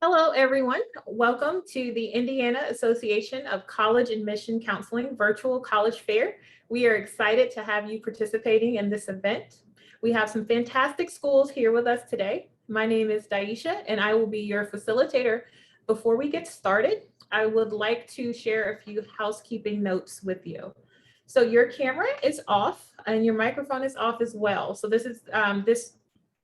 Hello, everyone. Welcome to the Indiana Association of College Admission Counseling Virtual College Fair. We are excited to have you participating in this event. We have some fantastic schools here with us today. My name is Daisha, and I will be your facilitator. Before we get started, I would like to share a few housekeeping notes with you. So your camera is off and your microphone is off as well. So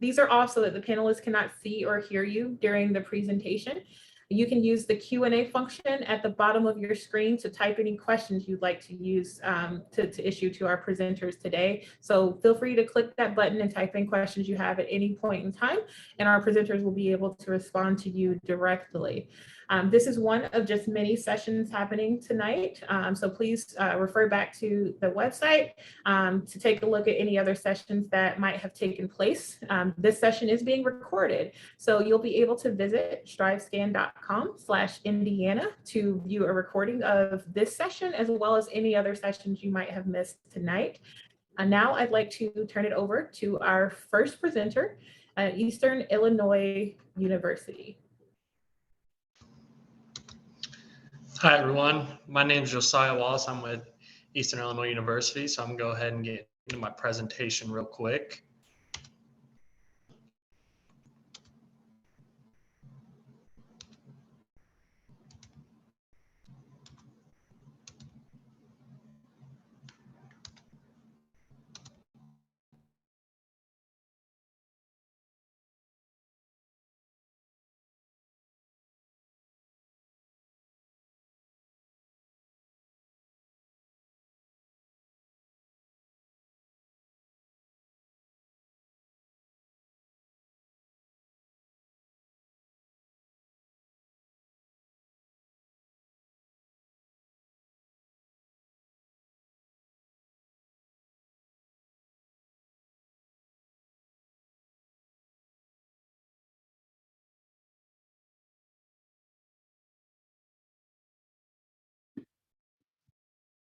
these are off so that the panelists cannot see or hear you during the presentation. You can use the Q&A function at the bottom of your screen to type any questions you'd like to use to issue to our presenters today. So feel free to click that button and type in questions you have at any point in time, and our presenters will be able to respond to you directly. This is one of just many sessions happening tonight. So please refer back to the website to take a look at any other sessions that might have taken place. This session is being recorded, so you'll be able to visit strivescan.com/Indiana to view a recording of this session as well as any other sessions you might have missed tonight. And now I'd like to turn it over to our first presenter at Eastern Illinois University. Hi, everyone. My name is Josiah Wallace. I'm with Eastern Illinois University, so I'm going to go ahead and get into my presentation real quick.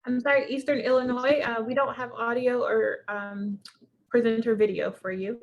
I'm sorry, Eastern Illinois, we don't have audio or presenter video for you.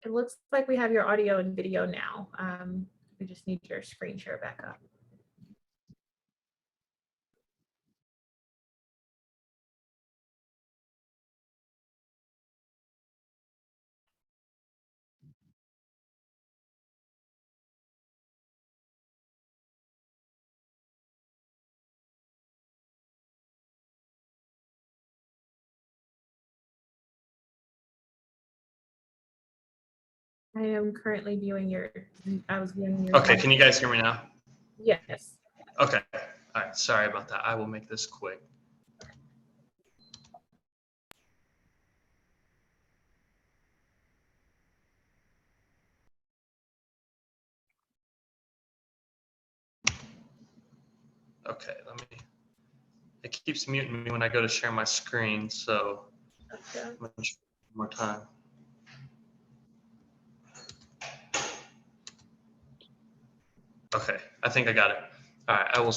It looks like we have your audio and video now. We just need your screen share back up. I am currently viewing your, I was viewing your. Okay, can you guys hear me now? Yes. Okay, all right, sorry about that. I will make this quick. Okay, it keeps muting me when I go to share my screen, so Okay. I'm gonna try one more time. Okay, I think I got it. All right, I will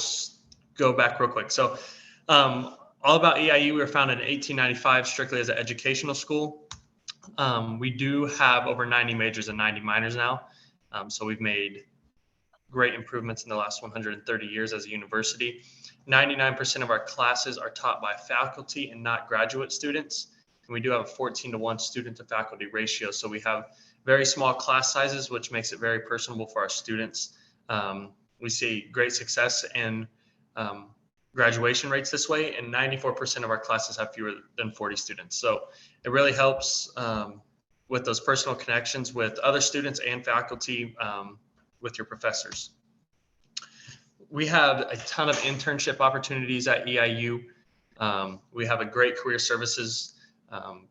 go back real quick. So all about EIU, we were founded in 1895 strictly as an educational school. We do have over 90 majors and 90 minors now. So we've made great improvements in the last 130 years as a university. 99% of our classes are taught by faculty and not graduate students. And we do have a 14-to-1 student to faculty ratio. So we have very small class sizes, which makes it very personable for our students. We see great success in graduation rates this way, and 94% of our classes have fewer than 40 students. So it really helps with those personal connections with other students and faculty, with your professors. we have a ton of internship opportunities at EIU. We have a great career services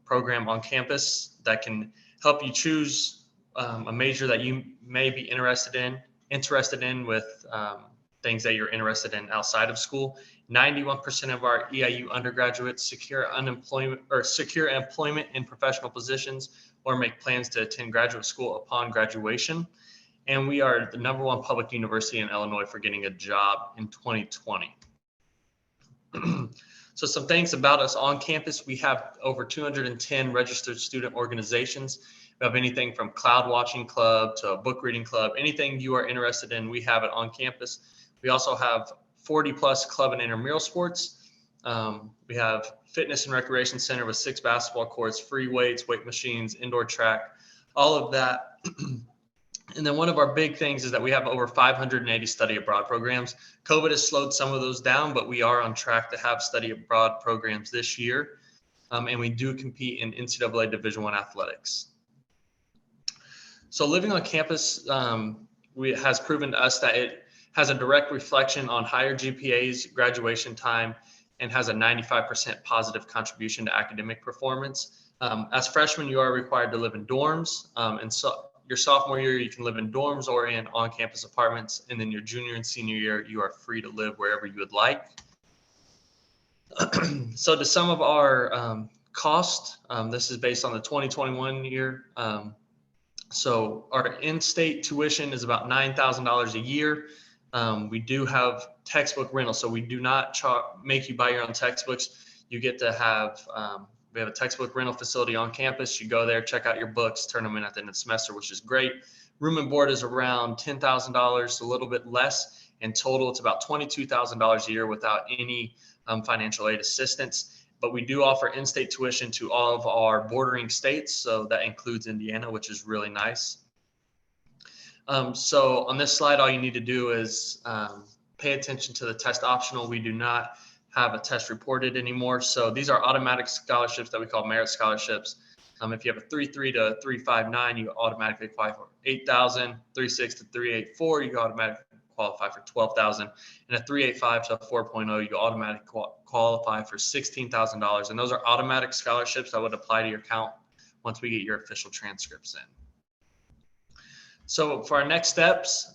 program on campus that can help you choose a major that you may be interested in with things that you're interested in outside of school. 91% of our EIU undergraduates secure employment in professional positions or make plans to attend graduate school upon graduation. And we are the #1 public university in Illinois for getting a job in 2020. So some things about us on campus: we have over 210 registered student organizations. We have anything from cloud watching club to a book reading club. Anything you are interested in, we have it on campus. We also have 40 plus club and intramural sports. We have fitness and recreation center with 6 basketball courts, free weights, weight machines, indoor track, all of that. And then one of our big things is that we have over 580 study abroad programs. COVID has slowed some of those down, but we are on track to have study abroad programs this year. And we do compete in NCAA Division I athletics. So living on campus has proven to us that it has a direct reflection on higher GPAs, graduation time, and has a 95% positive contribution to academic performance. As freshmen, you are required to live in dorms, and so your sophomore year, you can live in dorms or in on-campus apartments. And then your junior and senior year, you are free to live wherever you would like. So to some of our cost, this is based on the 2021 year. So our in-state tuition is about $9,000 a year. We do have textbook rental, so we do not make you buy your own textbooks. You get to have we have a textbook rental facility on campus. You go there, check out your books, turn them in at the end of the semester, which is great. Room and board is around $10,000, a little bit less. In total, it's about $22,000 a year without any financial aid assistance. But we do offer in-state tuition to all of our bordering states. So that includes Indiana, which is really nice. So on this slide, all you need to do is pay attention to the test optional. We do not have a test reported anymore. So these are automatic scholarships that we call merit scholarships. If you have a 3.3 to 3.59, you automatically qualify for $8,000. 3.6 to 3.84, you automatically qualify for $12,000. And a 3.85 to a 4.0, you automatically qualify for $16,000. And those are automatic scholarships that would apply to your account once we get your official transcripts in. So for our next steps,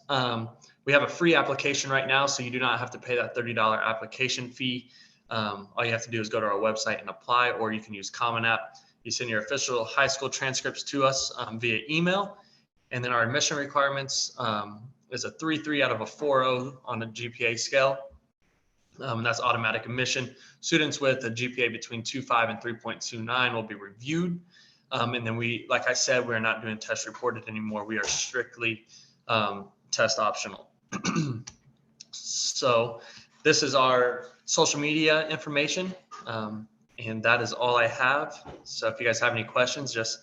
we have a free application right now, so you do not have to pay that $30 application fee. All you have to do is go to our website and apply, or you can use Common App. You send your official high school transcripts to us via email. And then our admission requirements is a 3.3 out of a 4.0 on a GPA scale. And that's automatic admission. Students with a GPA between 2.5 and 3.29 will be reviewed. And then like I said, we're not doing test reported anymore. We are strictly test optional. So this is our social media information. And that is all I have. So if you guys have any questions, just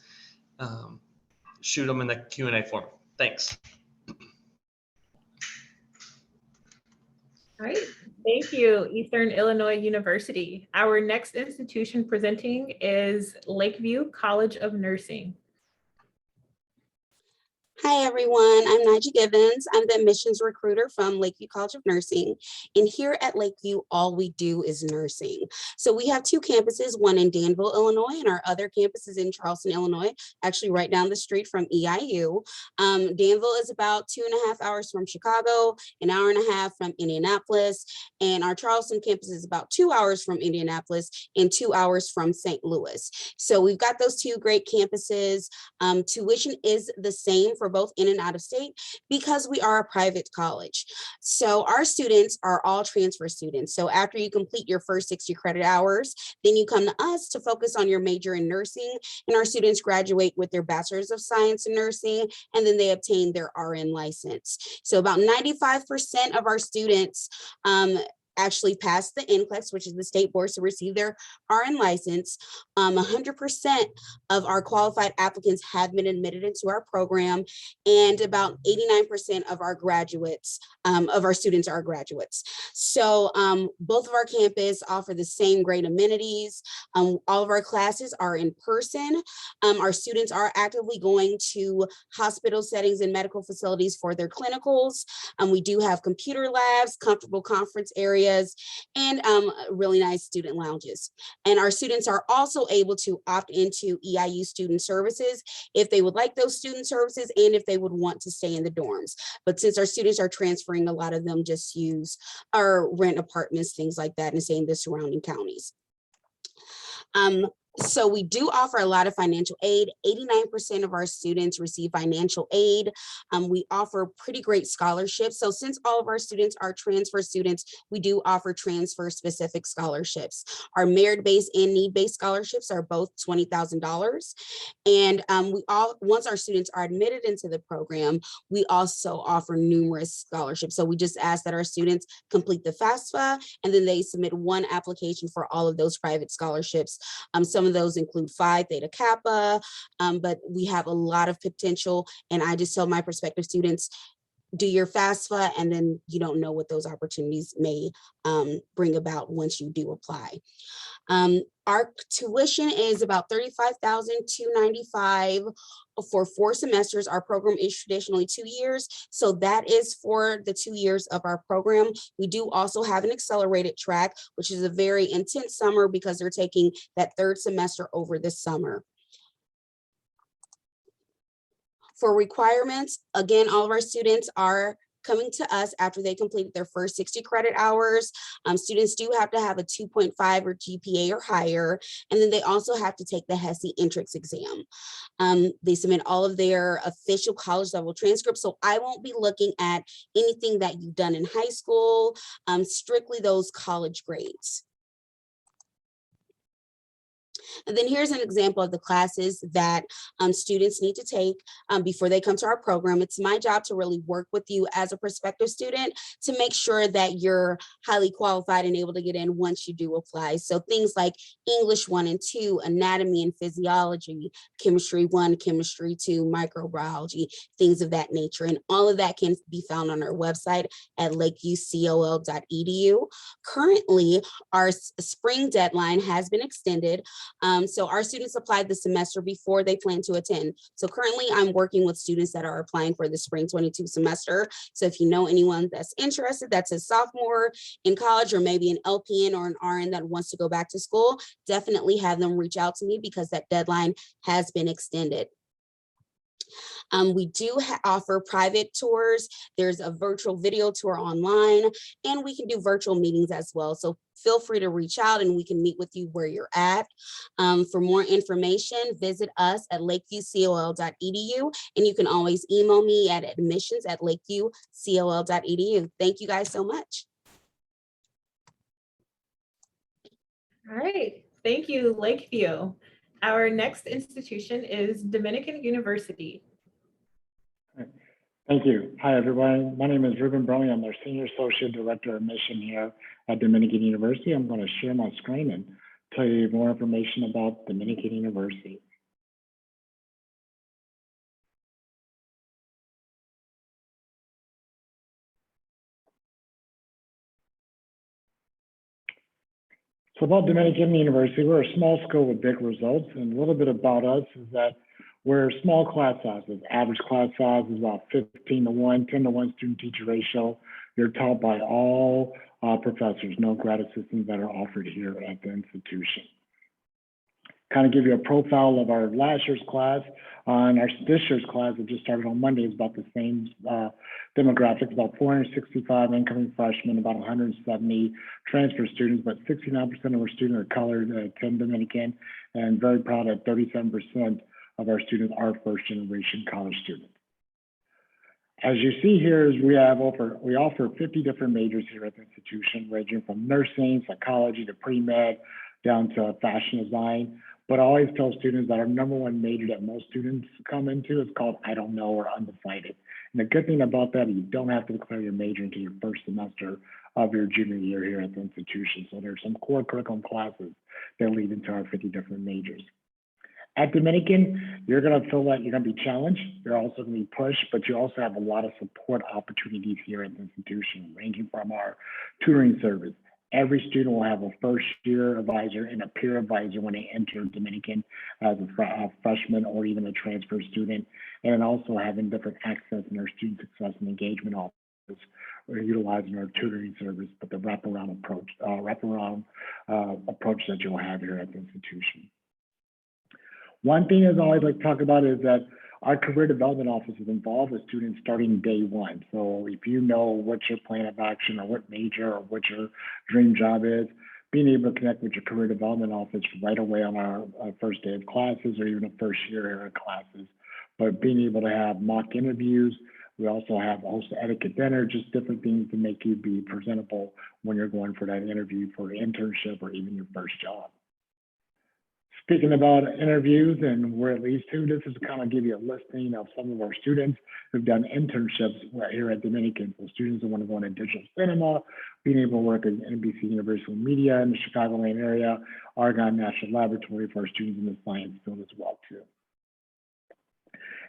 shoot them in the Q&A form. Thanks. All right, thank you, Eastern Illinois University. Our next institution presenting is Lakeview College of Nursing. Hi, everyone. I'm Naji Gibbons. I'm the admissions recruiter from Lakeview College of Nursing. And here at Lakeview, all we do is nursing. So we have 2 campuses, one in Danville, Illinois, and our other campus is in Charleston, Illinois, actually right down the street from EIU. Danville is about 2.5 hours from Chicago, an hour and a half from Indianapolis. And our Charleston campus is about 2 hours from Indianapolis and 2 hours from St. Louis. So we've got those 2 great campuses. Tuition is the same for both in and out of state because we are a private college. So our students are all transfer students. So after you complete your first 60 credit hours, then you come to us to focus on your major in nursing, and our students graduate with their bachelor's of science in nursing, and then they obtain their RN license. So about 95% of our students actually passed the NCLEX, which is the state boards to receive their RN license. 100% of our qualified applicants have been admitted into our program, and about 89% of our graduates, of our students are graduates. So both of our campus offer the same great amenities. All of our classes are in person. Our students are actively going to hospital settings and medical facilities for their clinicals. We do have computer labs, comfortable conference areas, and really nice student lounges. And our students are also able to opt into EIU student services if they would like those student services and if they would want to stay in the dorms. But since our students are transferring, a lot of them just use or rent apartments, things like that, and stay in the surrounding counties. So we do offer a lot of financial aid. 89% of our students receive financial aid. We offer pretty great scholarships. So since all of our students are transfer students, we do offer transfer specific scholarships. Our merit-based and need-based scholarships are both $20,000. And once our students are admitted into the program, we also offer numerous scholarships. So we just ask that our students complete the FAFSA, and then they submit one application for all of those private scholarships. Some of those include Phi Theta Kappa, but we have a lot of potential. And I just tell my prospective students, do your FAFSA, and then you don't know what those opportunities may bring about once you do apply. Our tuition is about $35,295 for 4 semesters. Our program is traditionally 2 years, so that is for the 2 years of our program. We do also have an accelerated track, which is a very intense summer because they're taking that 3rd semester over the summer. For requirements, again, all of our students are coming to us after they completed their first 60 credit hours. Students do have to have a 2.5 or GPA or higher, and then they also have to take the HESI entrance exam. They submit all of their official college level transcripts, so I won't be looking at anything that you've done in high school, strictly those college grades. And then here's an example of the classes that students need to take before they come to our program. It's my job to really work with you as a prospective student to make sure that you're highly qualified and able to get in once you do apply. So things like English 1 and 2, anatomy and physiology, chemistry 1, chemistry 2, microbiology, things of that nature. And all of that can be found on our website at lakeviewcol.edu. Currently, our spring deadline has been extended. So our students applied the semester before they plan to attend. So currently I'm working with students that are applying for the spring 22 semester. So if you know anyone that's interested, that's a sophomore in college or maybe an LPN or an RN that wants to go back to school, definitely have them reach out to me because that deadline has been extended. We do offer private tours. There's a virtual video tour online, and we can do virtual meetings as well. So feel free to reach out and we can meet with you where you're at. For more information, visit us at lakeviewcol.edu, and you can always email me at admissions@lakeviewcol.edu. Thank you guys so much. All right, thank you, Lakeview. Our next institution is Dominican University. Thank you. Hi, everyone. My name is Ruben Bromley. I'm their Senior Associate Director of Admission here at Dominican University. I'm going to share my screen and tell you more information about Dominican University. So about Dominican University, we're a small school with big results, and a little bit about us is that we're small class sizes. Average class size is about 15 to 1, 10 to 1 student teacher ratio. You're taught by all professors, no grad assistants that are offered here at the institution. Kind of give you a profile of our last year's class. And this year's class that just started on Monday is about the same demographics, about 465 incoming freshmen, about 170 transfer students, but 69% of our students are colored, 10 Dominican, and very proud that 37% of our students are first generation college students. As you see here, is we offer 50 different majors here at the institution, ranging from nursing, psychology to pre-med, down to fashion design. But I always tell students that our #1 major that most students come into is called I don't know or undecided. And the good thing about that is you don't have to declare your major until your first semester of your junior year here at the institution. So there's some core curriculum classes that lead into our 50 different majors. At Dominican, you're going to feel like you're going to be challenged. You're also going to be pushed, but you also have a lot of support opportunities here at the institution, ranging from our tutoring service. Every student will have a first-year advisor and a peer advisor when they enter Dominican as a freshman or even a transfer student, and also having different access in our student success and engagement office. We're utilizing our tutoring service, but the wraparound approach that you'll have here at the institution. One thing as I always like to talk about is that our career development office is involved with students starting day one. So if you know what your plan of action or what major or what your dream job is, being able to connect with your career development office right away on our first day of classes or even a first year of classes, but being able to have mock interviews. We also have host etiquette dinner, just different things to make you be presentable when you're going for that interview for an internship or even your first job. Speaking about interviews and where it leads to, this is to kind of give you a listing of some of our students who've done internships here at Dominican. So students who want to go into digital cinema, being able to work at NBC Universal Media in the Chicagoland area, Argonne National Laboratory for our students in the science field as well too.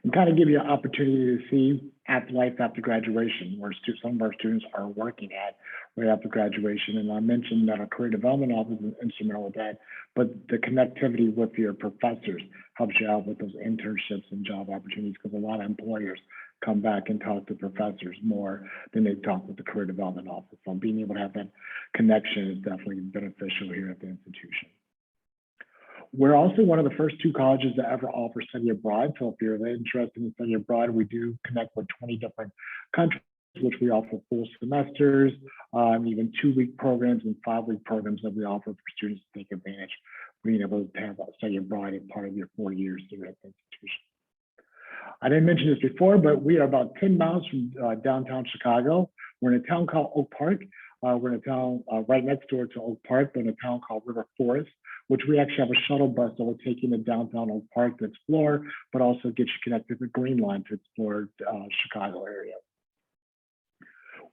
And kind of give you an opportunity to see life after graduation, where some of our students are working at right after graduation. And I mentioned that our career development office is instrumental with that, but the connectivity with your professors helps you out with those internships and job opportunities, because a lot of employers come back and talk to professors more than they talk with the career development office. So being able to have that connection is definitely beneficial here at the institution. We're also one of the first 2 colleges to ever offer study abroad. So if you're interested in study abroad, we do connect with 20 different countries, which we offer full semesters, even 2-week programs and 5-week programs that we offer for students to take advantage of being able to have study abroad as part of your 4 years here at the institution. I didn't mention this before, but we are about 10 miles from downtown Chicago. We're in a town called Oak Park. We're in a town right next door to Oak Park, but in a town called River Forest, which we actually have a shuttle bus that will take you to downtown Oak Park to explore, but also get you connected to the Green Line to explore Chicago area.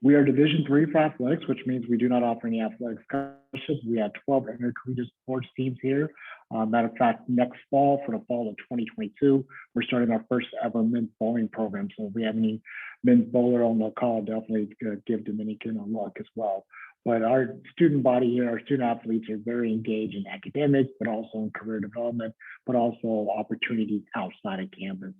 We are Division III for athletics, which means we do not offer any athletic scholarships. We have 12 intercollegiate sports teams here. Matter of fact, next fall, for the fall of 2022, we're starting our first ever men's bowling program. So if we have any men's bowler on the call, definitely give Dominican a look as well. But our student body here, our student athletes are very engaged in academics, but also in career development, but also opportunities outside of campus.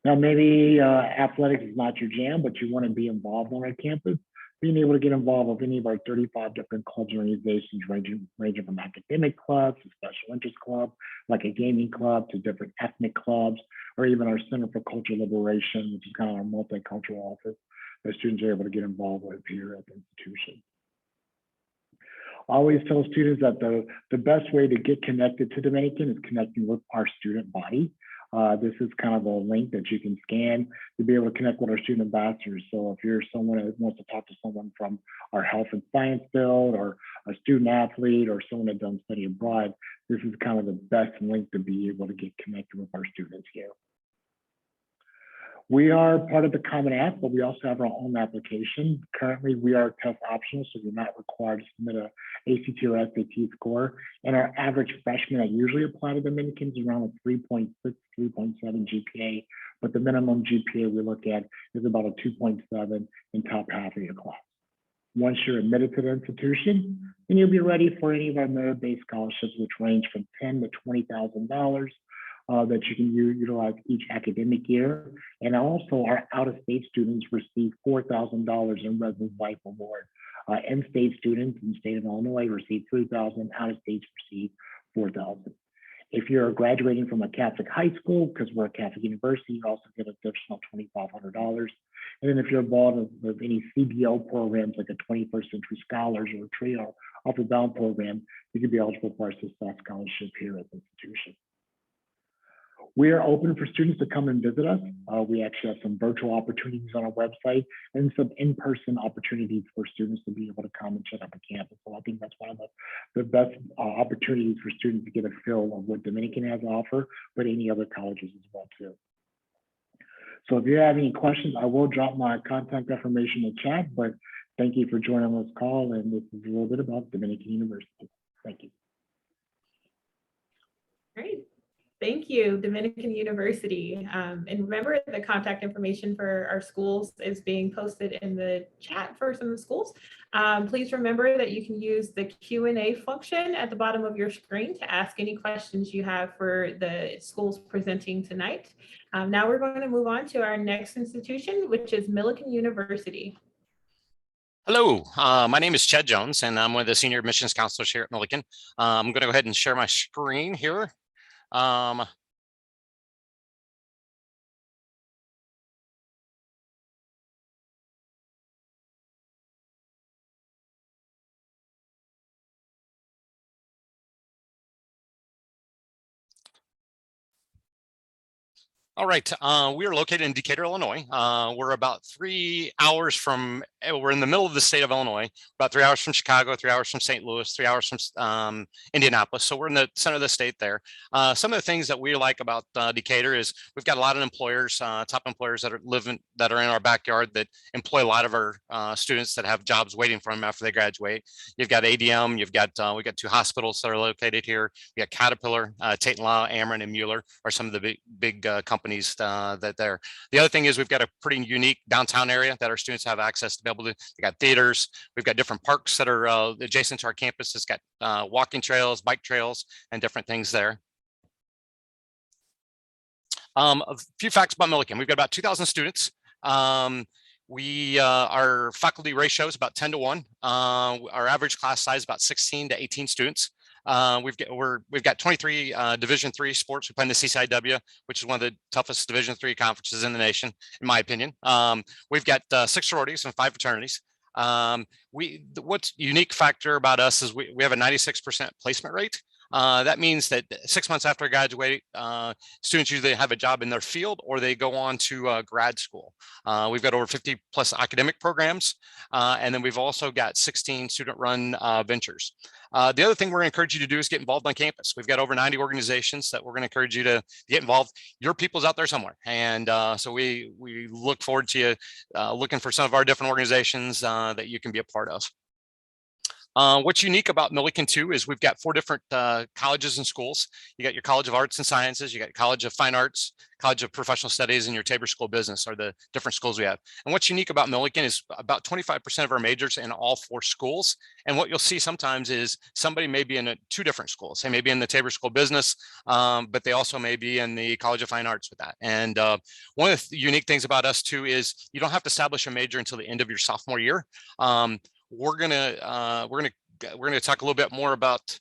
Now, maybe athletics is not your jam, but you want to be involved on our campus. Being able to get involved with any of our 35 different clubs and organizations, ranging from academic clubs to special interest club, like a gaming club, to different ethnic clubs, or even our Center for Cultural Liberation, which is kind of our multicultural office that students are able to get involved with here at the institution. I always tell students that the best way to get connected to Dominican is connecting with our student body. This is kind of a link that you can scan to be able to connect with our student ambassadors. So if you're someone that wants to talk to someone from our health and science field, or a student athlete, or someone that does study abroad, this is kind of the best link to be able to get connected with our students here. We are part of the Common App, but we also have our own application. Currently, we are test optional, so you're not required to submit a ACT or SAT score. And our average freshmen that usually apply to Dominicans is around a 3.6, 3.7 GPA, but the minimum GPA we look at is about a 2.7 in top half of your class. Once you're admitted to the institution, then you'll be ready for any of our merit-based scholarships, which range from $10,000 to $20,000. That you can utilize each academic year. And also our out-of-state students receive $4,000 in Residence Life Award. In-state students in the state of Illinois receive $3,000, out-of-state receive $4,000. If you're graduating from a Catholic high school, because we're a Catholic university, you also get an additional $2,500. And then if you're involved with any CBO programs, like a 21st Century Scholars or a TRIO Upward Bound program, you can be eligible for our Success Scholarship here at the institution. We are open for students to come and visit us. We actually have some virtual opportunities on our website and some in-person opportunities for students to be able to come and check out the campus. So I think that's one of the best opportunities for students to get a feel of what Dominican has to offer, but any other colleges as well too. So if you have any questions, I will drop my contact information in the chat, but thank you for joining this call. And this is a little bit about Dominican University. Thank you. Great. Thank you, Dominican University. And remember, the contact information for our schools is being posted in the chat for some of the schools. Please remember that you can use the Q&A function at the bottom of your screen to ask any questions you have for the schools presenting tonight. Now we're going to move on to our next institution, which is Millikin University. Hello, my name is Chad Jones, and I'm one of the senior admissions counselors here at Millikin. I'm going to go ahead and share my screen here. All right, we are located in Decatur, Illinois. We're about 3 hours from, we're in the middle of the state of Illinois, about 3 hours from Chicago, 3 hours from St. Louis, 3 hours from Indianapolis. So we're in the center of the state there. Some of the things that we like about Decatur is we've got a lot of employers, top employers that are in our backyard that employ a lot of our students that have jobs waiting for them after they graduate. You've got ADM, we've got 2 hospitals that are located here. We got Caterpillar, Tate & Lyle, Ameren, and Mueller are some of the big companies that there. The other thing is we've got a pretty unique downtown area that our students have access to be able to. We got theaters, we've got different parks that are adjacent to our campus. It's got walking trails, bike trails, and different things there. A few facts about Millikin. We've got about 2,000 students. Our faculty ratio is about 10 to 1. Our average class size is about 16 to 18 students. We've got 23 Division III sports. We play in the CCIW, which is one of the toughest Division III conferences in the nation, in my opinion. We've got 6 sororities and 5 fraternities. What's unique factor about us is we have a 96% placement rate. That means that 6 months after I graduate, students usually have a job in their field or they go on to grad school. We've got over 50 plus academic programs, and then we've also got 16 student-run ventures. The other thing we're going to encourage you to do is get involved on campus. We've got over 90 organizations that we're going to encourage you to get involved. Your people's out there somewhere, and so we look forward to you looking for some of our different organizations that you can be a part of. What's unique about Millikin too is we've got 4 different colleges and schools. You got your College of Arts and Sciences, you got College of Fine Arts, College of Professional Studies, and your Tabor School of Business are the different schools we have. And what's unique about Millikin is about 25% of our majors in all 4 schools. And what you'll see sometimes is somebody may be in 2 different schools. They may be in the Tabor School of Business, but they also may be in the College of Fine Arts with that. And one of the unique things about us too is you don't have to establish a major until the end of your sophomore year. We're gonna talk a little bit more about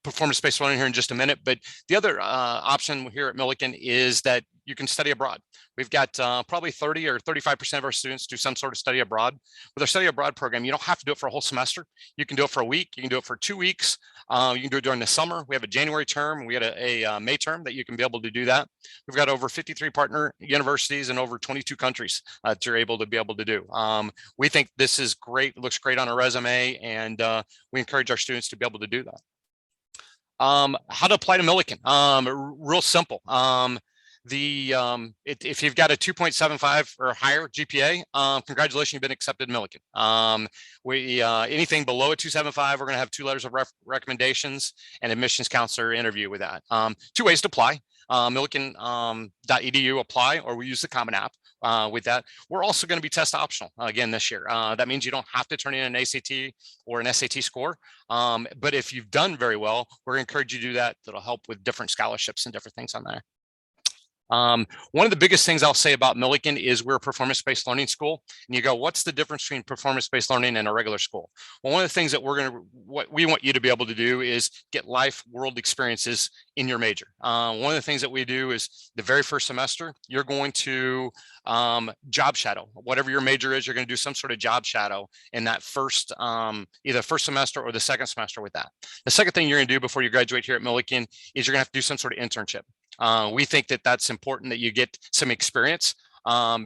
performance-based learning here in just a minute, but the other option here at Millikin is that you can study abroad. We've got probably 30 or 35% of our students do some sort of study abroad. With our study abroad program, you don't have to do it for a whole semester. You can do it for a week. You can do it for 2 weeks. You can do it during the summer. We have a January term. We got a May term that you can be able to do that. We've got over 53 partner universities in over 22 countries that you're able to do. We think this is great. It looks great on a resume, and we encourage our students to be able to do that. How to apply to Millikin? Real simple. If you've got a 2.75 or higher GPA, congratulations, you've been accepted in Millikin. Anything below a 2.75, we're going to have 2 letters of recommendations and admissions counselor interview with that. 2 ways to apply. Millikin.edu apply, or we use the Common App with that. We're also going to be test optional again this year. That means you don't have to turn in an ACT or an SAT score. But if you've done very well, we're going to encourage you to do that. That'll help with different scholarships and different things on there. One of the biggest things I'll say about Millikin is we're a performance-based learning school. And you go, what's the difference between performance-based learning and a regular school? Well, one of the things that what we want you to be able to do is get life world experiences in your major. One of the things that we do is the very first semester, you're going to job shadow. Whatever your major is, you're going to do some sort of job shadow in that first, either first semester or the second semester with that. The second thing you're going to do before you graduate here at Millikin is you're going to have to do some sort of internship. We think that that's important that you get some experience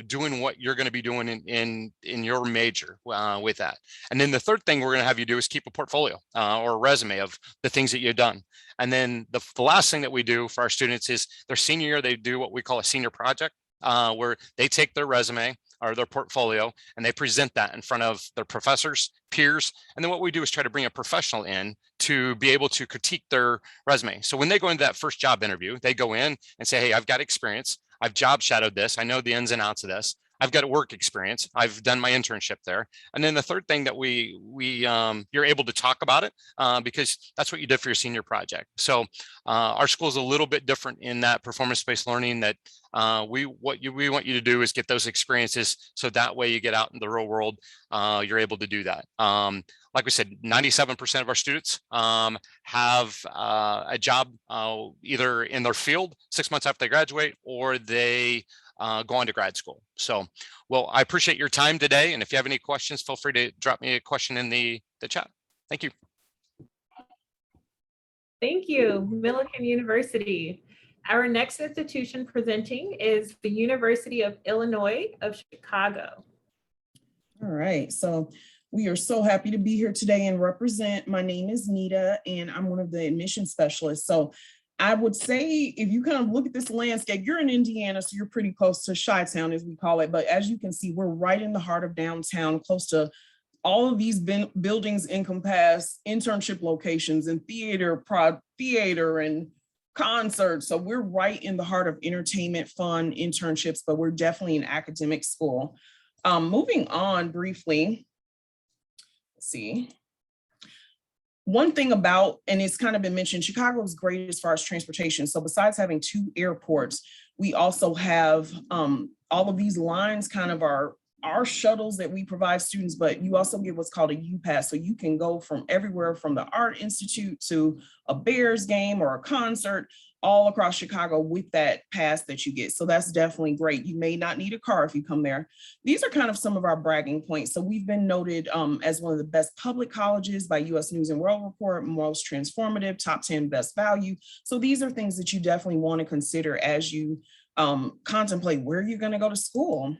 doing what you're going to be doing in your major with that. And then the third thing we're going to have you do is keep a portfolio or a resume of the things that you've done. And then the last thing that we do for our students is their senior year, they do what we call a senior project. where they take their resume or their portfolio and they present that in front of their professors, peers. And then what we do is try to bring a professional in to be able to critique their resume. So when they go into that first job interview, they go in and say, hey, I've got experience. I've job shadowed this. I know the ins and outs of this. I've got work experience. I've done my internship there. And then the third thing that you're able to talk about it because that's what you did for your senior project. So our school is a little bit different in that performance-based learning that we want you to do is get those experiences. So that way you get out in the real world, you're able to do that. Like we said, 97% of our students have a job either in their field 6 months after they graduate, or they go on to grad school. So, well, I appreciate your time today. And if you have any questions, feel free to drop me a question in the chat. Thank you. Thank you, Millikin University. Our next institution presenting is the University of Illinois of Chicago. All right, so we are so happy to be here today and represent. My name is Nita, and I'm one of the admission specialists. So I would say if you kind of look at this landscape, you're in Indiana, so you're pretty close to Chi-Town, as we call it. But as you can see, we're right in the heart of downtown, close to all of these buildings encompass internship locations and theater and concerts. So we're right in the heart of entertainment, fun, internships, but we're definitely an academic school. Moving on briefly, let's see. One thing about, and it's kind of been mentioned, Chicago is great as far as transportation. So besides having 2 airports, we also have all of these lines kind of are our shuttles that we provide students, but you also get what's called a U-Pass. So you can go from everywhere from the Art Institute to a Bears game or a concert all across Chicago with that pass that you get. So that's definitely great. You may not need a car if you come there. These are kind of some of our bragging points. So we've been noted as one of the best public colleges by US News and World Report, most transformative, top 10 best value. So these are things that you definitely want to consider as you contemplate where you're going to go to school.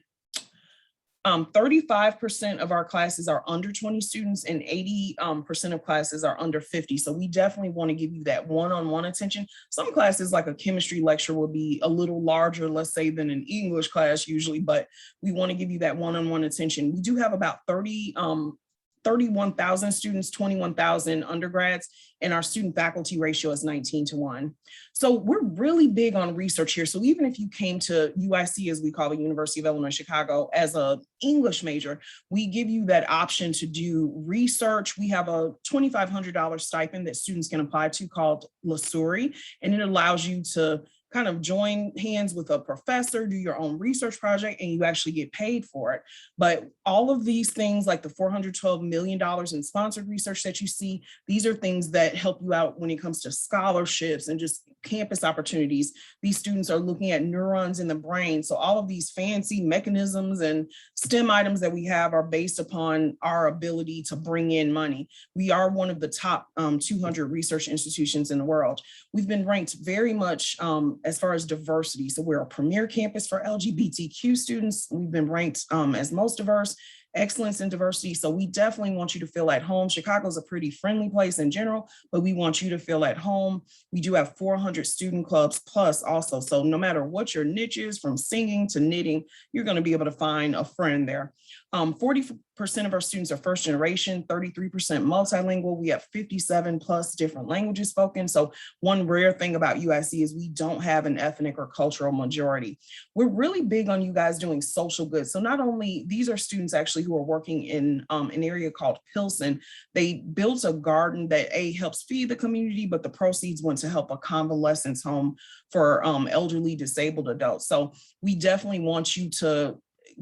35% of our classes are under 20 students and 80% of classes are under 50. So we definitely want to give you that one-on-one attention. Some classes like a chemistry lecture will be a little larger, let's say, than an English class usually, but we want to give you that one-on-one attention. We do have about 31,000 students, 21,000 undergrads, and our student faculty ratio is 19:1. So we're really big on research here. So even if you came to UIC, as we call the University of Illinois Chicago, as an English major, we give you that option to do research. We have a $2,500 stipend that students can apply to called Lasuri, and it allows you to kind of join hands with a professor, do your own research project, and you actually get paid for it. But all of these things like the $412 million in sponsored research that you see, these are things that help you out when it comes to scholarships and just campus opportunities. These students are looking at neurons in the brain. So all of these fancy mechanisms and STEM items that we have are based upon our ability to bring in money. We are one of the top 200 research institutions in the world. We've been ranked very much as far as diversity. So we're a premier campus for LGBTQ students. We've been ranked as most diverse, excellence in diversity. So we definitely want you to feel at home. Chicago's a pretty friendly place in general, but we want you to feel at home. We do have 400 student clubs plus also. So no matter what your niche is, from singing to knitting, you're going to be able to find a friend there. 40% of our students are first generation, 33% multilingual. We have 57 plus different languages spoken. So one rare thing about UIC is we don't have an ethnic or cultural majority. We're really big on you guys doing social good. So not only, these are students actually who are working in an area called Pilsen. They built a garden that helps feed the community, but the proceeds went to help a convalescence home for elderly disabled adults. So we definitely want you to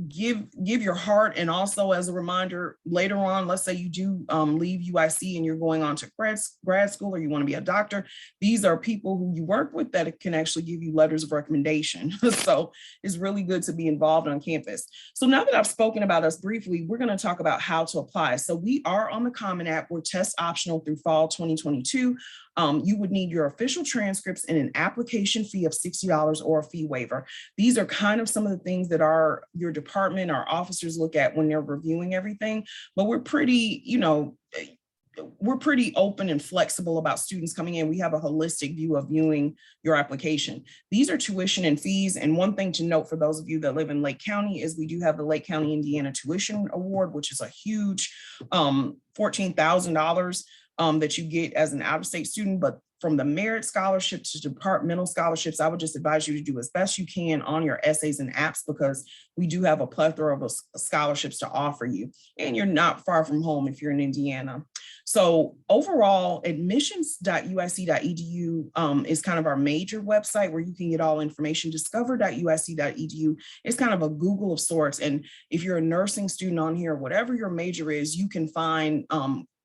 give your heart. And also as a reminder, later on, let's say you do leave UIC and you're going on to grad school, or you want to be a doctor, these are people who you work with that can actually give you letters of recommendation. So it's really good to be involved on campus. So now that I've spoken about us briefly, we're going to talk about how to apply. So we are on the Common App. We're test optional through fall 2022. You would need your official transcripts and an application fee of $60 or a fee waiver. These are kind of some of the things that your department, our officers look at when they're reviewing everything, but we're pretty, we're pretty open and flexible about students coming in. We have a holistic view of viewing your application. These are tuition and fees. And one thing to note for those of you that live in Lake County is we do have the Lake County, Indiana Tuition Award, which is a huge $14,000 that you get as an out-of-state student. But from the merit scholarship to departmental scholarships, I would just advise you to do as best you can on your essays and apps, because we do have a plethora of scholarships to offer you. And you're not far from home if you're in Indiana. So overall, admissions.usc.edu is kind of our major website where you can get all information. Discover.usc.edu is kind of a Google of sorts. And if you're a nursing student on here, whatever your major is, you can find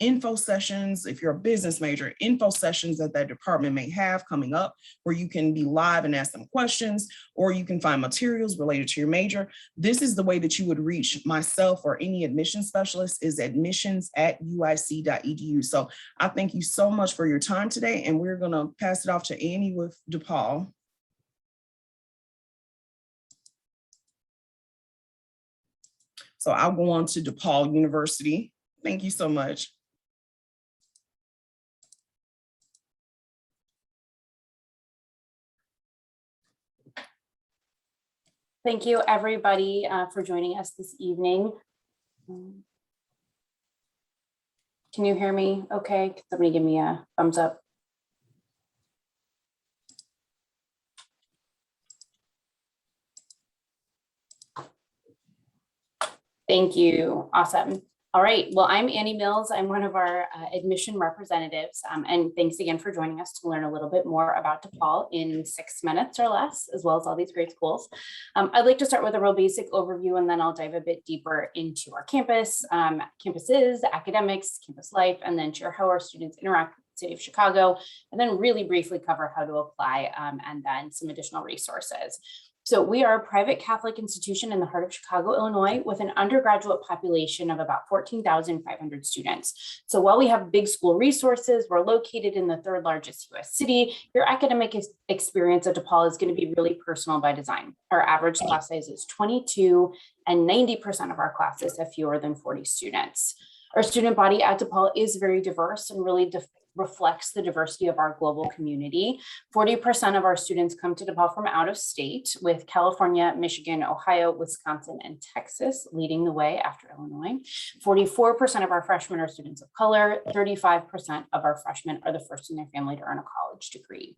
info sessions. If you're a business major, info sessions that department may have coming up where you can be live and ask them questions, or you can find materials related to your major. This is the way that you would reach myself or any admission specialist, is admissions@uic.edu. So I thank you so much for your time today, and we're going to pass it off to Annie with DePaul. So I'll go on to DePaul University. Thank you so much. Thank you, everybody, for joining us this evening. Can you hear me okay? Can somebody give me a thumbs up? Thank you. Awesome. All right. Well, I'm Annie Mills. I'm one of our admission representatives. And thanks again for joining us to learn a little bit more about DePaul in 6 minutes or less, as well as all these great schools. I'd like to start with a real basic overview, and then I'll dive a bit deeper into our campus, campuses, academics, campus life, and then share how our students interact with the city of Chicago, and then really briefly cover how to apply, and then some additional resources. So we are a private Catholic institution in the heart of Chicago, Illinois, with an undergraduate population of about 14,500 students. So while we have big school resources, we're located in the third largest US city. Your academic experience at DePaul is going to be really personal by design. Our average class size is 22, and 90% of our classes have fewer than 40 students. Our student body at DePaul is very diverse and really reflects the diversity of our global community. 40% of our students come to DePaul from out of state, with California, Michigan, Ohio, Wisconsin, and Texas leading the way after Illinois. 44% of our freshmen are students of color. 35% of our freshmen are the first in their family to earn a college degree.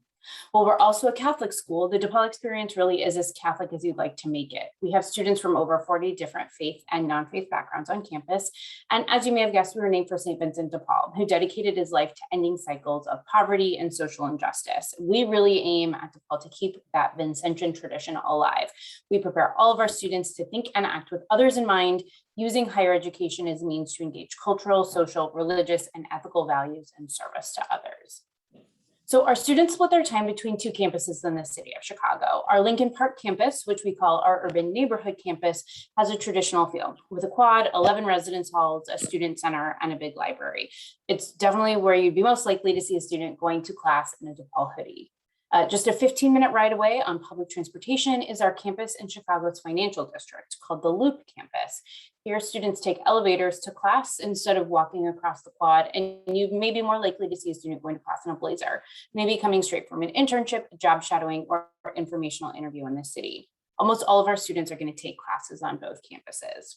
Well, we're also a Catholic school. The DePaul experience really is as Catholic as you'd like to make it. We have students from over 40 different faith and non-faith backgrounds on campus. And as you may have guessed, we were named for St. Vincent de Paul, who dedicated his life to ending cycles of poverty and social injustice. We really aim at DePaul to keep that Vincentian tradition alive. We prepare all of our students to think and act with others in mind, using higher education as a means to engage cultural, social, religious, and ethical values in service to others. So our students split their time between 2 campuses in the city of Chicago. Our Lincoln Park campus, which we call our urban neighborhood campus, has a traditional feel with a quad, 11 residence halls, a student center, and a big library. It's definitely where you'd be most likely to see a student going to class in a DePaul hoodie. Just a 15-minute ride away on public transportation is our campus in Chicago's financial district called the Loop campus. Here, students take elevators to class instead of walking across the quad, and you may be more likely to see a student going to class in a blazer, maybe coming straight from an internship, job shadowing, or informational interview in the city. Almost all of our students are going to take classes on both campuses.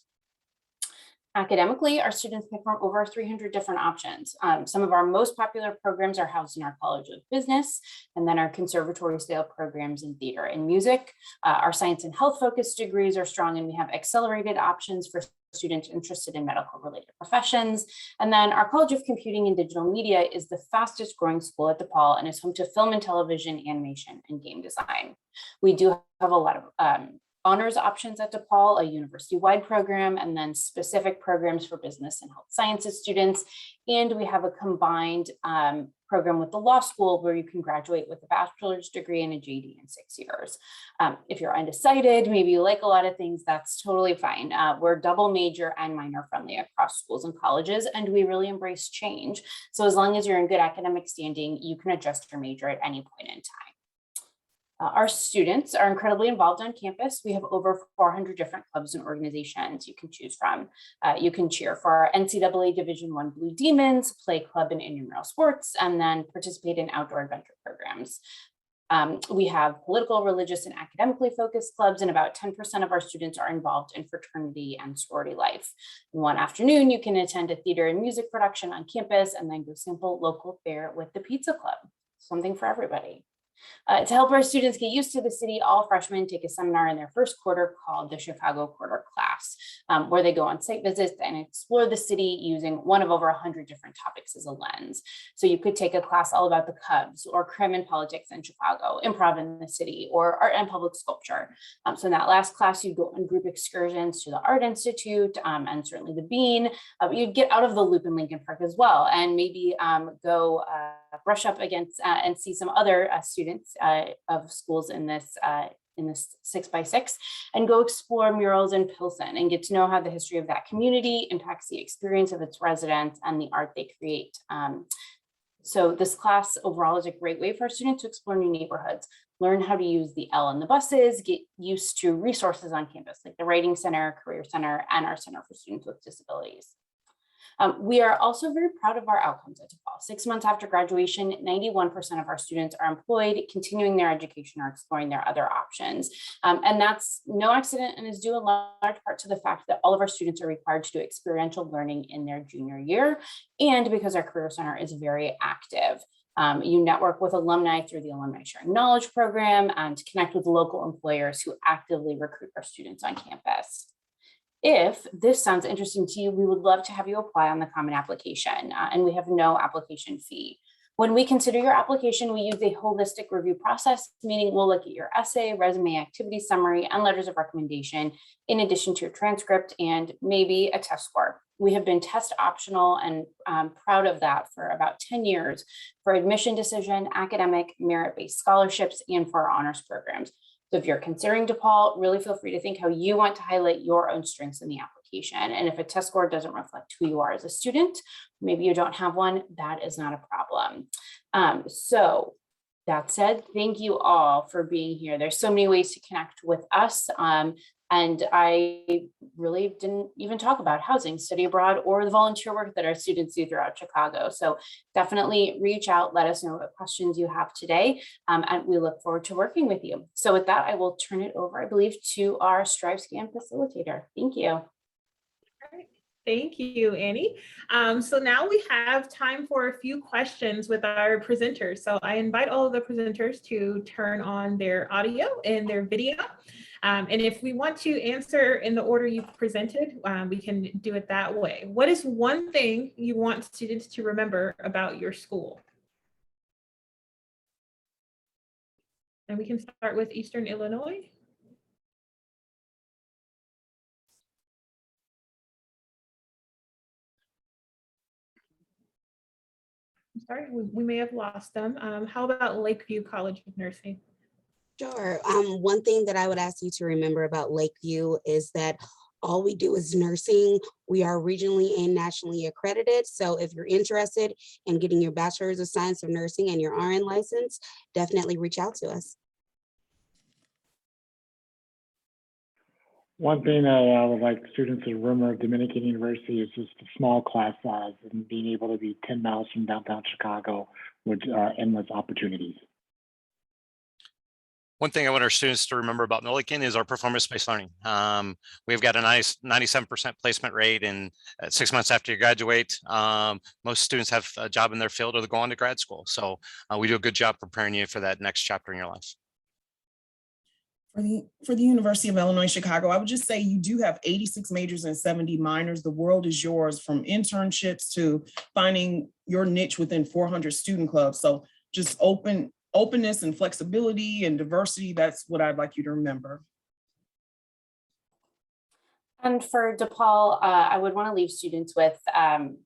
Academically, our students pick from over 300 different options. Some of our most popular programs are housed in our College of Business, and then our conservatory style programs in theater and music. Our science and health focused degrees are strong, and we have accelerated options for students interested in medical related professions. And then our College of Computing and Digital Media is the fastest growing school at DePaul and is home to film and television, animation, and game design. We do have a lot of honors options at DePaul, a university-wide program, and then specific programs for business and health sciences students. And we have a combined program with the law school where you can graduate with a bachelor's degree and a JD in 6 years. If you're undecided, maybe you like a lot of things, that's totally fine. We're double major and minor friendly across schools and colleges, and we really embrace change. So as long as you're in good academic standing, you can adjust your major at any point in time. Our students are incredibly involved on campus. We have over 400 different clubs and organizations you can choose from. You can cheer for our NCAA Division I Blue Demons, play club and intramural sports, and then participate in outdoor adventure programs. We have political, religious, and academically focused clubs, and about 10% of our students are involved in fraternity and sorority life. One afternoon, you can attend a theater and music production on campus and then go sample local fare with the pizza club. Something for everybody. To help our students get used to the city, all freshmen take a seminar in their first quarter called the Chicago Quarter Class, where they go on site visits and explore the city using one of over 100 different topics as a lens. So you could take a class all about the Cubs, or crime and politics in Chicago, improv in the city, or art and public sculpture. So in that last class, you go on group excursions to the Art Institute and certainly the Bean. You'd get out of the loop in Lincoln Park as well, and maybe go brush up against and see some other students of schools in this 6x6, and go explore murals in Pilsen and get to know how the history of that community impacts the experience of its residents and the art they create. So this class overall is a great way for our students to explore new neighborhoods, learn how to use the L in the buses, get used to resources on campus like the Writing Center, Career Center, and our Center for Students with Disabilities. We are also very proud of our outcomes at DePaul. 6 months after graduation, 91% of our students are employed, continuing their education or exploring their other options. And that's no accident, and is due in large part to the fact that all of our students are required to do experiential learning in their junior year, and because our Career Center is very active. You network with alumni through the Alumni Sharing Knowledge program and connect with local employers who actively recruit our students on campus. If this sounds interesting to you, we would love to have you apply on the Common Application, and we have no application fee. When we consider your application, we use a holistic review process, meaning we'll look at your essay, resume, activity summary, and letters of recommendation, in addition to your transcript and maybe a test score. We have been test optional and proud of that for about 10 years for admission decision, academic, merit-based scholarships, and for our honors programs. So if you're considering DePaul, really feel free to think how you want to highlight your own strengths in the application. And if a test score doesn't reflect who you are as a student, maybe you don't have one, that is not a problem. So that said, thank you all for being here. There's so many ways to connect with us. And I really didn't even talk about housing, study abroad, or the volunteer work that our students do throughout Chicago. So definitely reach out, let us know what questions you have today, and we look forward to working with you. So with that, I will turn it over, I believe, to our StriveScan facilitator. Thank you. Thank you, Annie. So now we have time for a few questions with our presenters. So I invite all of the presenters to turn on their audio and their video. And if we want to answer in the order you've presented, we can do it that way. What is one thing you want students to remember about your school? And we can start with Eastern Illinois. I'm sorry, we may have lost them. How about Lakeview College of Nursing? Sure. One thing that I would ask you to remember about Lakeview is that all we do is nursing. We are regionally and nationally accredited. So if you're interested in getting your Bachelor's of Science of Nursing and your RN license, definitely reach out to us. One thing that I would like students to remember of Dominican University is just the small class size and being able to be 10 miles from downtown Chicago with endless opportunities. One thing I want our students to remember about Millikin is our performance-based learning. We've got a nice 97% placement rate, and 6 months after you graduate, most students have a job in their field or they go on to grad school. So we do a good job preparing you for that next chapter in your life. For the University of Illinois, Chicago, I would just say you do have 86 majors and 70 minors. The world is yours, from internships to finding your niche within 400 student clubs. So just openness and flexibility and diversity, that's what I'd like you to remember. And for DePaul, I would want to leave students with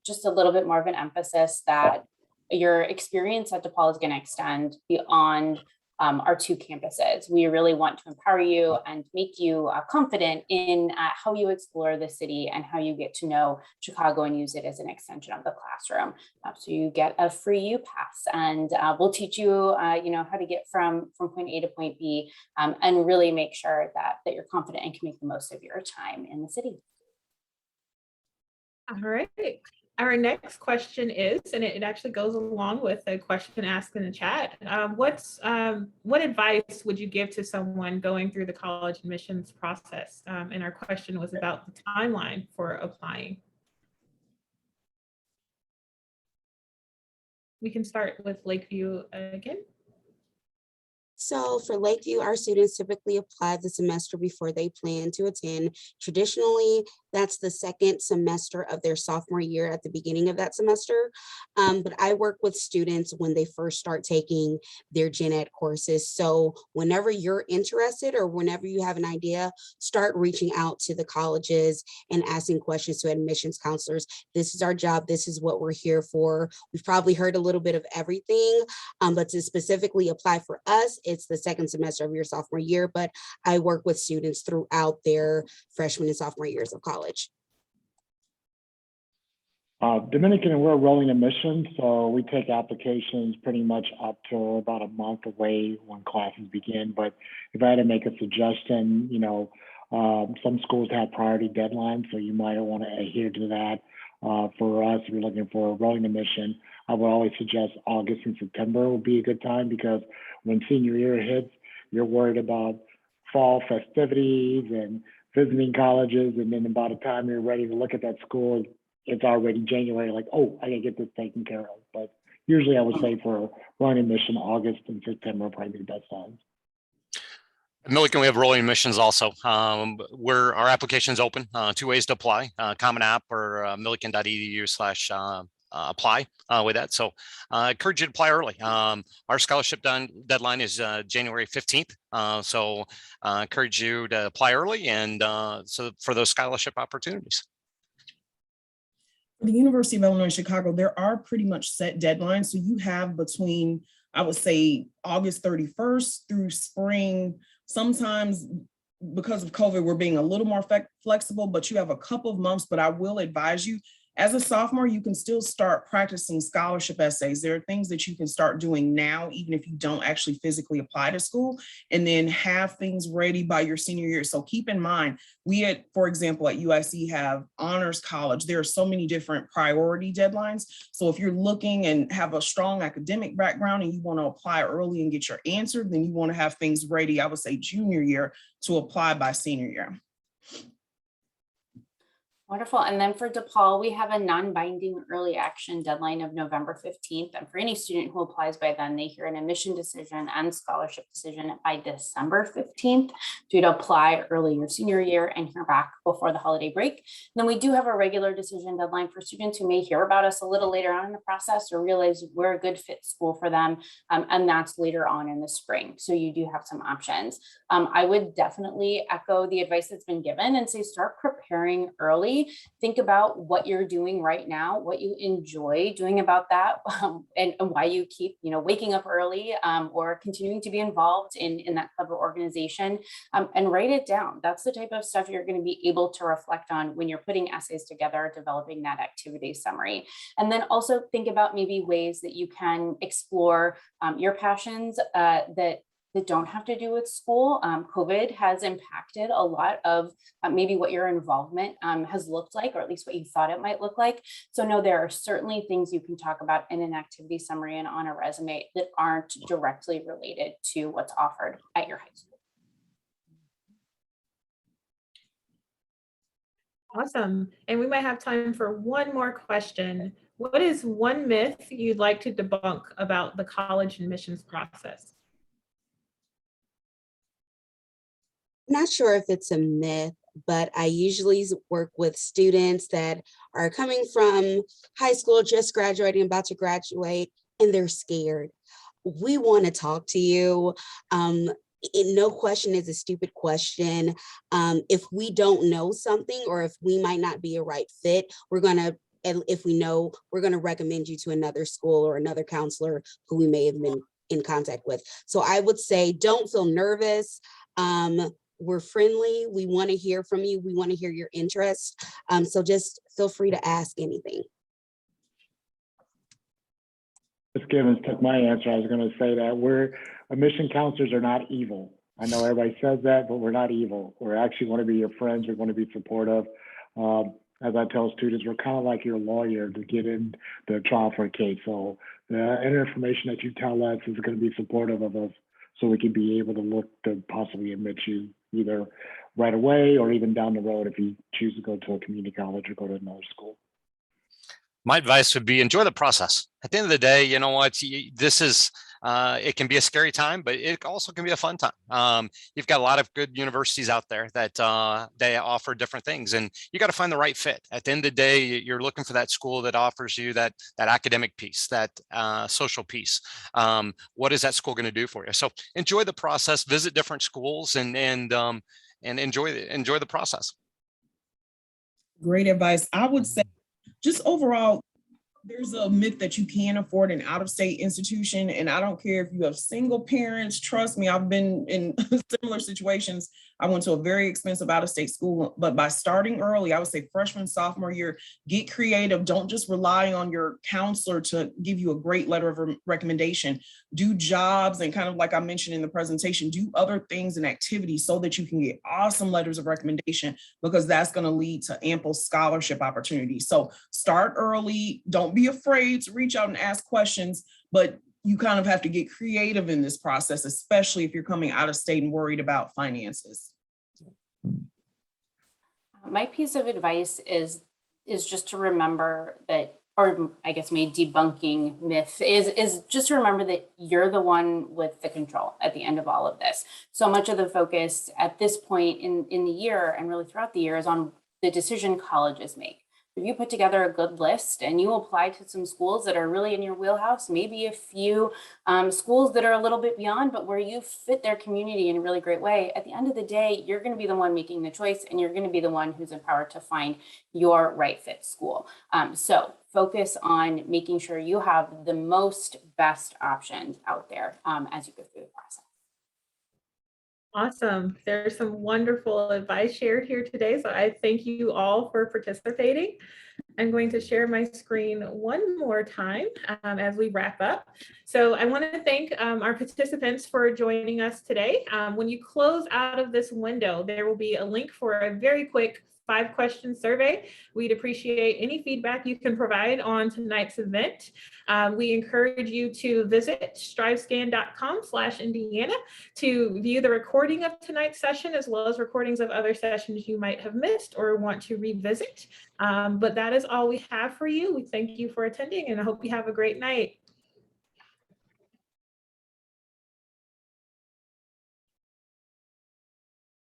just a little bit more of an emphasis that your experience at DePaul is going to extend beyond our two campuses. We really want to empower you and make you confident in how you explore the city and how you get to know Chicago and use it as an extension of the classroom. So you get a free U-Pass, and we'll teach you, how to get from point A to point B, and really make sure that you're confident and can make the most of your time in the city. All right. Our next question is, and it actually goes along with a question asked in the chat. What advice would you give to someone going through the college admissions process? And our question was about the timeline for applying. We can start with Lakeview again. So for Lakeview, our students typically apply the semester before they plan to attend. Traditionally, that's the second semester of their sophomore year at the beginning of that semester. But I work with students when they first start taking their gen ed courses. So whenever you're interested or whenever you have an idea, start reaching out to the colleges and asking questions to admissions counselors. This is our job. This is what we're here for. We've probably heard a little bit of everything, but to specifically apply for us, it's the second semester of your sophomore year, but I work with students throughout their freshman and sophomore years of college. Dominican, we're rolling admission, so we take applications pretty much up to about a month away when classes begin. But if I had to make a suggestion, some schools have priority deadlines, so you might want to adhere to that. For us, if you're looking for a rolling admission, I would always suggest August and September would be a good time, because when senior year hits, you're worried about fall festivities and visiting colleges, and then by the time you're ready to look at that school, it's already January, like, oh, I gotta get this taken care of. But usually I would say for rolling admission, August and September are probably the best times. Millikin, we have rolling admissions also, where our application is open, 2 ways to apply, Common App or millikin.edu/apply with that. So I encourage you to apply early. Our scholarship deadline is January 15th. So I encourage you to apply early and so for those scholarship opportunities. For the University of Illinois Chicago, there are pretty much set deadlines. So you have between, I would say, August 31st through spring. Sometimes because of COVID, we're being a little more flexible, but you have a couple of months. But I will advise you, as a sophomore, you can still start practicing scholarship essays. There are things that you can start doing now, even if you don't actually physically apply to school, and then have things ready by your senior year. So keep in mind, we for example, at UIC have honors college. There are so many different priority deadlines. So if you're looking and have a strong academic background and you want to apply early and get your answer, then you want to have things ready, I would say junior year, to apply by senior year. Wonderful. And then for DePaul, we have a non-binding early action deadline of November 15th. And for any student who applies by then, they hear an admission decision and scholarship decision by December 15th to apply early your senior year and hear back before the holiday break. And then we do have a regular decision deadline for students who may hear about us a little later on in the process or realize we're a good fit school for them. And that's later on in the spring. So you do have some options. I would definitely echo the advice that's been given and say start preparing early. Think about what you're doing right now, what you enjoy doing about that, and why you keep, waking up early or continuing to be involved in that club or organization, and write it down. That's the type of stuff you're going to be able to reflect on when you're putting essays together, developing that activity summary. And then also think about maybe ways that you can explore your passions that don't have to do with school. COVID has impacted a lot of maybe what your involvement has looked like, or at least what you thought it might look like. So no, there are certainly things you can talk about in an activity summary and on a resume that aren't directly related to what's offered at your high school. Awesome. And we might have time for one more question. What is one myth you'd like to debunk about the college admissions process? Not sure if it's a myth, but I usually work with students that are coming from high school, just graduating, about to graduate, and they're scared. We want to talk to you. No question is a stupid question. If we don't know something, or if we might not be a right fit, and if we know, we're going to recommend you to another school or another counselor who we may have been in contact with. So I would say, don't feel nervous. We're friendly. We want to hear from you. We want to hear your interest. So just feel free to ask anything. Ms. Givens took my answer. I was going to say that admission counselors are not evil. I know everybody says that, but we're not evil. We actually want to be your friends. We want to be supportive. As I tell students, we're kind of like your lawyer to get in the trial for a case. So the information that you tell us is going to be supportive of us, so we can be able to look to possibly admit you either right away or even down the road if you choose to go to a community college or go to another school. My advice would be enjoy the process. At the end of the day, you know what, this is, it can be a scary time, but it also can be a fun time. You've got a lot of good universities out there that they offer different things, and you got to find the right fit. At the end of the day, you're looking for that school that offers you that academic piece, that social piece. What is that school going to do for you? So enjoy the process, visit different schools, and enjoy the process. Great advice. I would say, just overall, there's a myth that you can afford an out-of-state institution. And I don't care if you have single parents, trust me, I've been in similar situations. I went to a very expensive out-of-state school, but by starting early, I would say freshman, sophomore year, get creative. Don't just rely on your counselor to give you a great letter of recommendation. Do jobs, and kind of like I mentioned in the presentation, do other things and activities so that you can get awesome letters of recommendation, because that's going to lead to ample scholarship opportunities. So start early. Don't be afraid to reach out and ask questions, but you kind of have to get creative in this process, especially if you're coming out of state and worried about finances. My piece of advice is just to remember that, or I guess maybe debunking myth is just to remember that you're the one with the control at the end of all of this. So much of the focus at this point in the year and really throughout the year is on the decision colleges make. If you put together a good list and you apply to some schools that are really in your wheelhouse, maybe a few schools that are a little bit beyond, but where you fit their community in a really great way, at the end of the day, you're going to be the one making the choice, and you're going to be the one who's empowered to find your right fit school. So focus on making sure you have the most best options out there as you go through the process. Awesome. There's some wonderful advice shared here today. So I thank you all for participating. I'm going to share my screen one more time as we wrap up. So I want to thank our participants for joining us today. When you close out of this window, there will be a link for a very quick 5-question survey. We'd appreciate any feedback you can provide on tonight's event. We encourage you to visit strivescan.com/Indiana to view the recording of tonight's session, as well as recordings of other sessions you might have missed or want to revisit. But that is all we have for you. We thank you for attending, and I hope you have a great night.